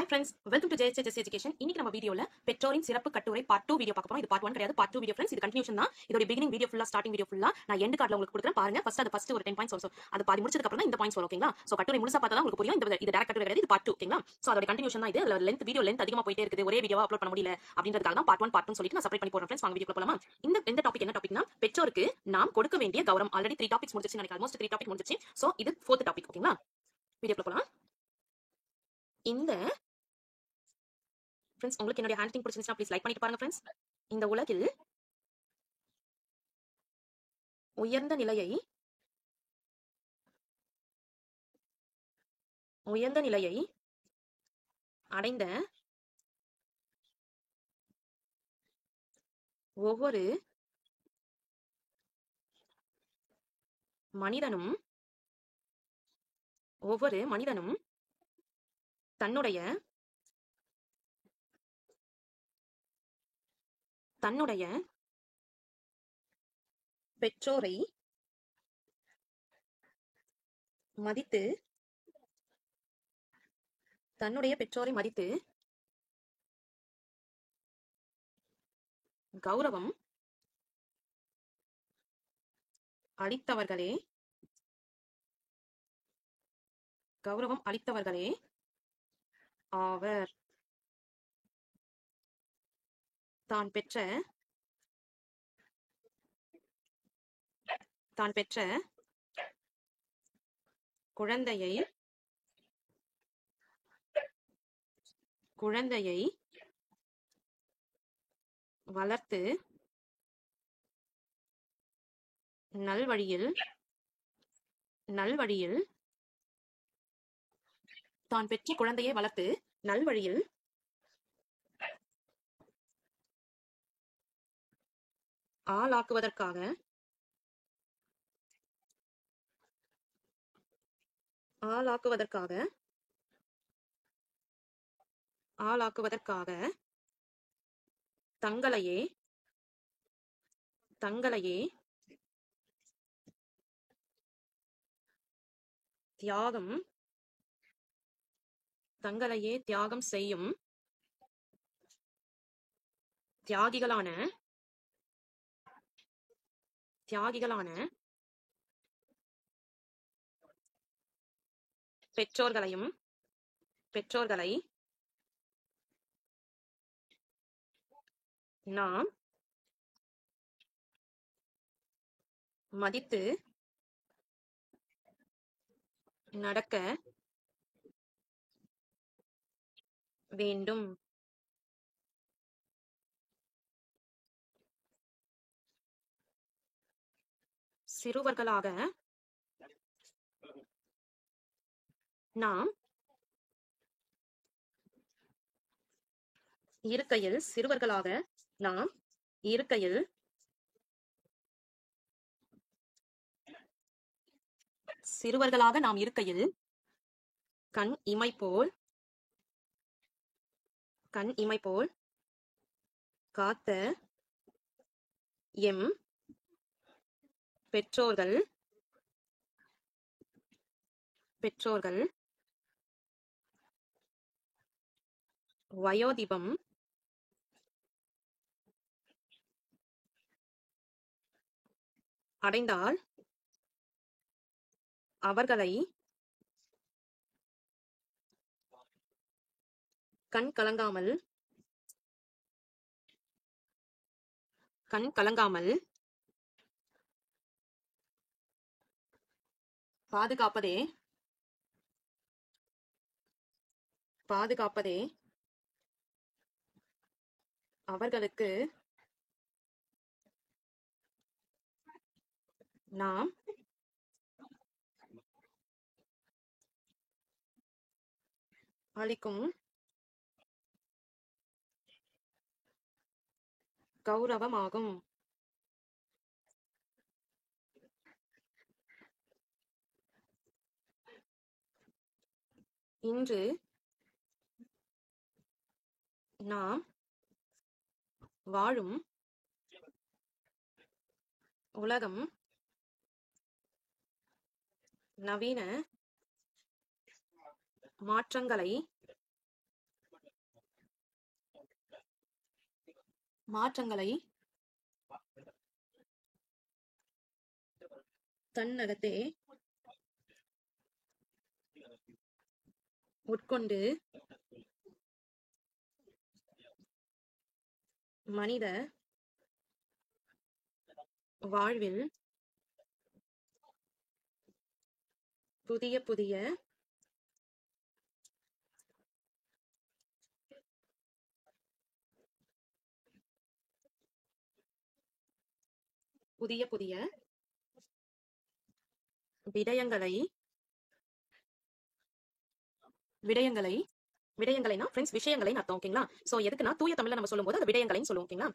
Hi friends, welcome to JHS Education. இன்னைக்கு நம்ம வீடியோல பெற்றோரின் சிறப்பு கட்டுரை பார்ட் 2 வீடியோ பார்க்க போறோம். இது பார்ட் 1 கிடையாது, பார்ட் 2 வீடியோ फ्रेंड्स. இது கண்டினியூஷன் தான். இதோட பிகினிங் வீடியோ ஃபுல்லா, ஸ்டார்டிங் வீடியோ ஃபுல்லா நான் எண்ட் கார்டுல உங்களுக்கு கொடுக்குறேன் பாருங்க. ஃபர்ஸ்ட் ஒரு 10 பாயிண்ட்ஸ் வரும். அது பாதி முடிச்சதுக்கு அப்புறம் தான் இந்த பாயிண்ட்ஸ் வரும், ஓகேங்களா? சோ கட்டுரை முழுசா பார்த்தா தான் உங்களுக்கு புரியும். இது டைரக்ட் கட்டுரை கிடையாது, இது பார்ட் 2, ஓகேங்களா? சோ அதோட கண்டினியூஷன் தான் இது. லெந்த் வீடியோ லெந்த் அதிகமா போயிட்டே இருக்குது, ஒரே வீடியோவா அப்லோட் பண்ண முடியல அப்படின்றதுக்காக தான் பார்ட் 1 பார்ட் 2 சொல்லிட்டு நான் செப்பரேட் பண்ணி போறேன் फ्रेंड्स. வாங்க வீடியோக்குள்ள போலாமா? இந்த டாபிக் என்ன டாபிக்னா, பெற்றோருக்கு நாம் கொடுக்க வேண்டிய கௌரவம். ஆல்ரெடி 3 டாபிக்ஸ் முடிஞ்சிருச்சு நினைக்கிறேன், ஆல்மோஸ்ட் 3 டாபிக் முடிஞ்சிருச்சு. சோ இது 4th டாபிக், ஓகேங்களா? வீடியோக்குள்ள போலாம். இந்த फ्रेंड्स உங்களுக்கு என்னோட ஹேண்ட் ரைட்டிங் பிடிச்சிருந்தா ப்ளீஸ் லைக் பண்ணிட்டு பாருங்க फ्रेंड्स. இந்த உலகில் உயர்ந்த நிலையை அடைந்த ஒவ்வொரு மனிதனும் தன்னுடைய பெற்றோரை மதித்து கௌரவம் அளித்தவர்களே ஆவர். தான் பெற்ற குழந்தையை வளர்த்து நல்வழியில் ஆளாக்குவதற்காக தங்களையே தியாகம் செய்யும் தியாகிகளான பெற்றோர்களை நாம் மதித்து நடக்க வேண்டும். சிறுவர்களாக நாம் இருக்கையில் கண் இமை போல் காத்த எம் பெற்றோர்கள் வயோதிபம் அடைந்தால் அவர்களை கண் கலங்காமல் பாதுகாப்பதே அவர்களுக்கு நாம் அளிக்கும் கௌரவமாகும். இன்று நாம் வாழும் உலகம் நவீன மாற்றங்களை மாற்றங்களை தன்னகத்தே உட்கொண்டு மனித வாழ்வில் புதிய புதிய புதிய புதிய விடயங்களை விடயங்களை விடயங்களைனா ஃப்ரெண்ட்ஸ் விஷயங்களை அர்த்தம். ஓகேங்களா? சோ எதுக்குன்னா தூய தமிழ்ல நம்ம சொல்லும்போது அது விடயங்களைன்னு சொல்லுவோம். ஓகேங்களா?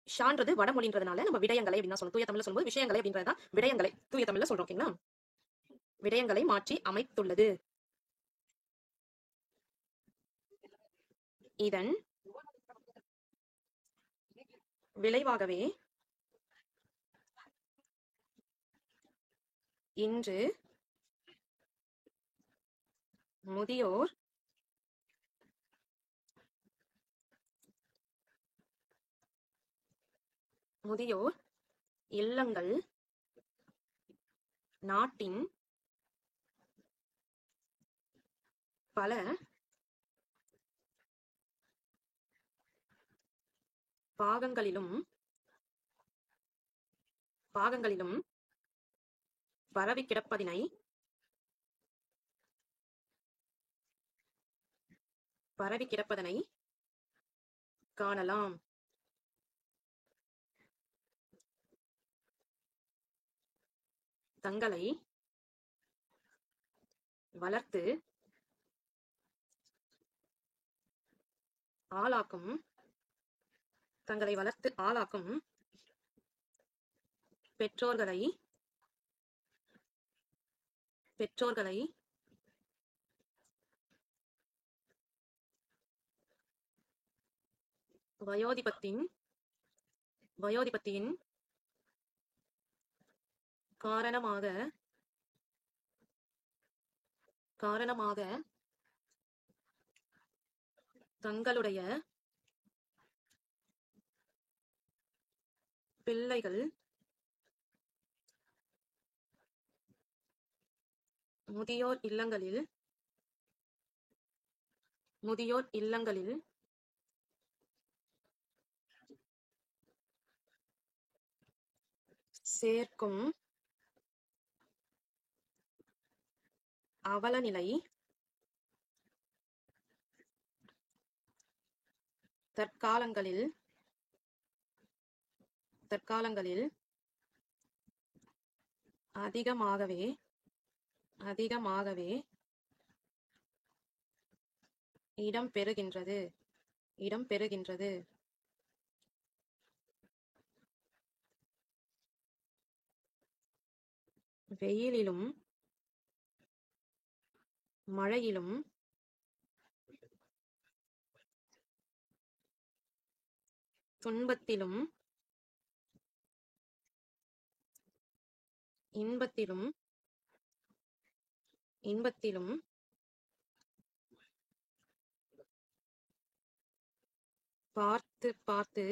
ஷான்றது வடமொழின்றதுனால நம்ம விடயங்களை அப்படின்னு சொல்லுவோம். தூய தமிழ்ல சொல்லும்போது விஷயங்களை அப்படின்றதுதான் விடயங்களை தூய தமிழ்ல சொல்றோம். ஓகேங்களா? விடயங்களை மாற்றி அமைத்துள்ளது. இதன் விளைவாகவே இன்று முதியோர் முதியோர் இல்லங்கள் நாட்டின் பல பாகங்களிலும் பரவி கிடப்பதனை காணலாம். தங்களை வளர்த்து ஆளாக்கும் பெற்றோர்களை வயோதிபத்தின் காரணமாக தங்களுடைய பிள்ளைகள் முதியோர் இல்லங்களில் சேர்க்கும் அவலநிலை தற்காலங்களில் அதிகமாகவே இடம்பெறுகின்றது. வெயிலிலும் மழையிலும் துன்பத்திலும் இன்பத்திலும் பார்த்து பார்த்து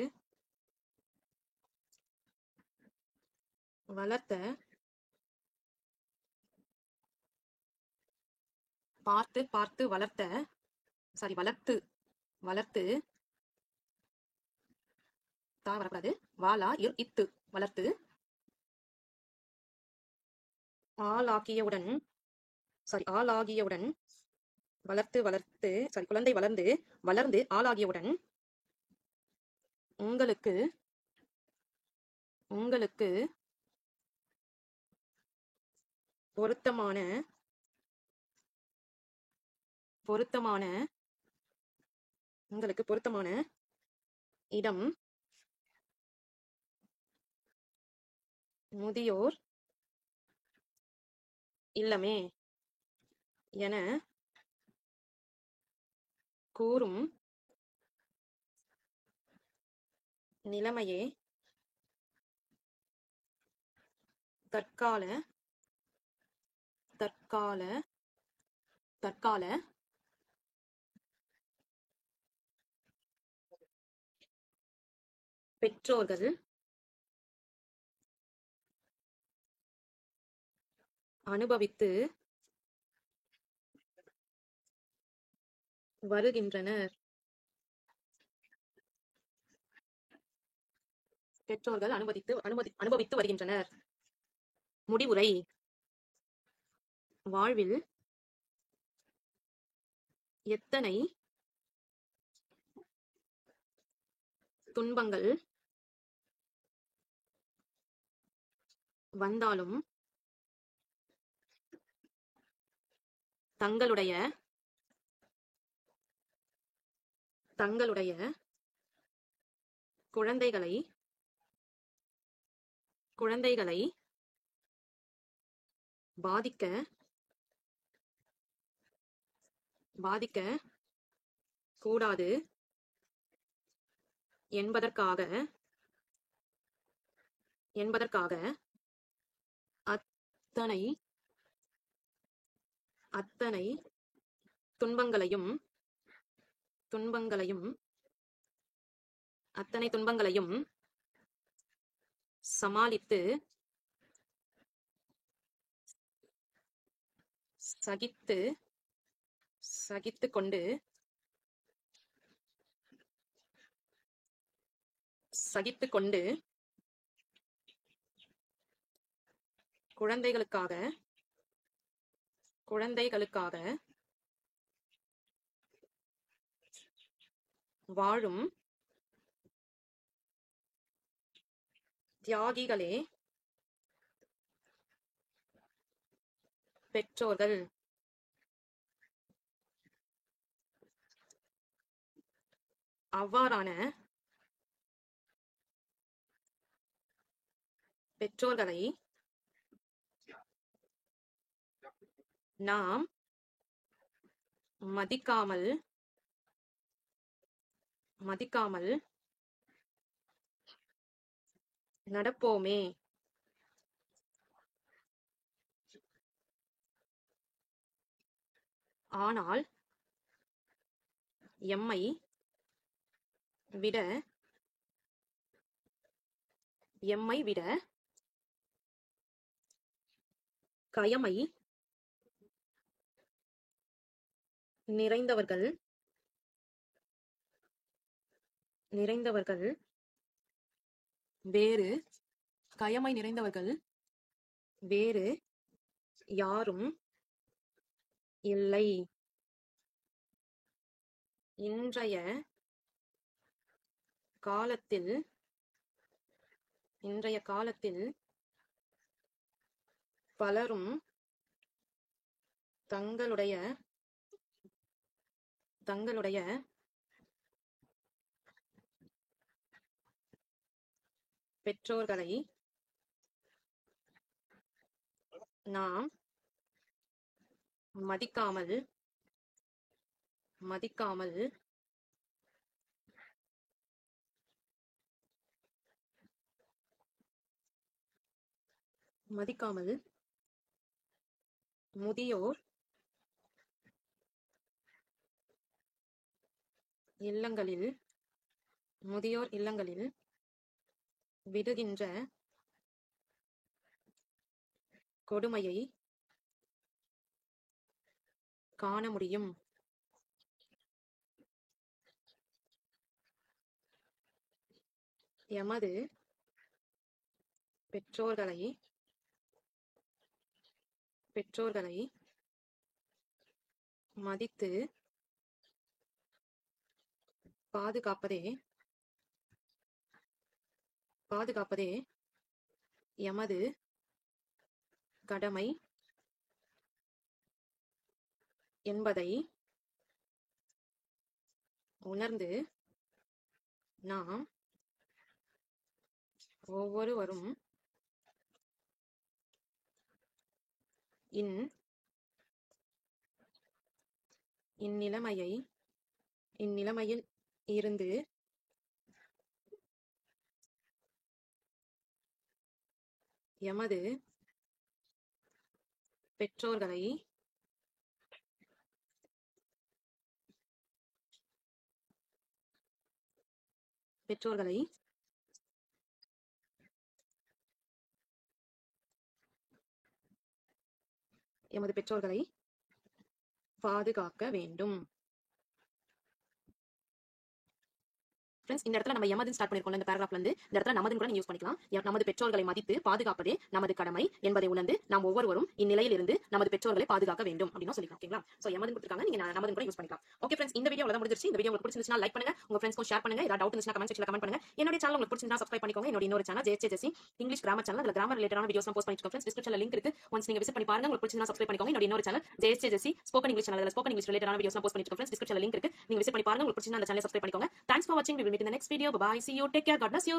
வளர்த்து தா வரக்கூடாது, வாலா இத்து வளர்த்து ஆளாகியவுடன் குழந்தை வளர்ந்து ஆளாகியவுடன் உங்களுக்கு பொருத்தமான இடம் முதியோர் இல்லமே என கூறும் நிலைமையே தற்கால பெற்றோர்கள் அனுபவித்து வருகின்றனர். பெற்றோர்கள் அனுபவித்து வருகின்றனர். முடிவுரை. வாழ்வில் எத்தனை துன்பங்கள் வந்தாலும் தங்களுடைய குழந்தைகளை பாதிக்க கூடாது என்பதற்காக அத்தனை துன்பங்களையும் சமாளித்து சகித்துக்கொண்டு குழந்தைகளுக்காக வாழும் தியாகிகளே பெற்றோர்கள். அவ்வாறான பெற்றோர்களை நாம் மதிக்காமல் நடப்போமே ஆனால் எம்மை விட கயமை நிறைந்தவர்கள் வேறு யாரும் இல்லை. இன்றைய காலத்தில் பலரும் தங்களுடைய பெற்றோர்களை நாம் மதிக்காமல் முதியோர் இல்லங்களில் விடுகின்ற கொடுமையை காண முடியும். எமது பெற்றோர்களை மதித்து பாதுகாப்பதே எமது கடமை என்பதை உணர்ந்து நாம் ஒவ்வொருவரும் இந்நிலைமையில் இருந்து எமது பெற்றோர்களை எமது பெற்றோர்களை பாதுகாக்க வேண்டும். ஃப்ரெண்ட்ஸ், இந்த இடத்துல நம்ம எமதுன்னு ஸ்டார்ட் பண்ணிருக்கோம் இந்த பேராகிராஃப்ல இருந்து இந்த இடத்துல நமதுன்னு கூட நீங்க யூஸ் பண்ணிக்கலாம். நமது பெற்றோர்களை மதித்து பாதுகாப்பதே நமது கடமை என்பதை உணர்ந்து நாம் ஒவ்வொருவரும் இந்நிலையில் இருந்து நமது பெற்றோர்களை பாதுகாக்க வேண்டும் அப்படின்னு சொல்லிக்கலாம். ஓகேங்களா? சோ எமதுன்னு கொடுத்திருக்காங்க, நீங்க நமதுன்னு கூட யூஸ் பண்ணிக்கலாம். ஓகே ஃப்ரெண்ட்ஸ், இந்த வீடியோ அவ்வளவுதான் முடிஞ்சிருச்சு. இந்த வீடியோ உங்களுக்கு பிடிச்சிருந்துச்சுனா லைக் பண்ணுங்க, உங்க ஃப்ரெண்ட்ஸ்க்கும் ஷேர் பண்ணுங்க. ஏதாவது டவுட் இருந்துச்சுனா கமெண்ட் செக்ஷன்ல கமெண்ட் பண்ணுங்க. என்னோட சேனல் உங்களுக்கு பிடிச்சிருந்தா சப்ஸ்கிரைப் பண்ணிக்கோங்க. என்னோட இன்னொரு channel JSJ JC English grammar channel, அதுல கிராமர் ரிலேட்டடான வீடியோஸ் போஸ்ட் பண்ணிட்டு இருக்கோம். ஃப்ரெண்ட்ஸ், டிஸ்கிரிப்ஷன்ல லிங்க் இருக்கு. ஒன்ஸ் நீங்க விசிட் பண்ணி பாருங்க. உங்களுக்கு பிடிச்சிருந்தா சப்ஸ்கிரைப் பண்ணிக்கோங்க. என்னோட இன்னொரு channel JSJ JC spoken English channel, அதுல ஸ்போக்கன் இங்கிலீஷ் ரிலேட்டடான வீடியோஸ் போஸ்ட் பண்ணிட்டு இருக்கோம். ஃப்ரெண்ட்ஸ், டிஸ்கிரிப்ஷன்ல லிங்க் இருக்கு. நீங்க விசிட் பண்ணி பாருங்க. உங்களுக்கு பிடிச்சிருந்தா அந்த சேனலை சப்ஸ்கிரைப் பண்ணிக்கோங்க. தேங்க்ஸ் ஃபார் வாட்சிங். We will meet in the next video. Bye bye. See you. Take care. God bless you.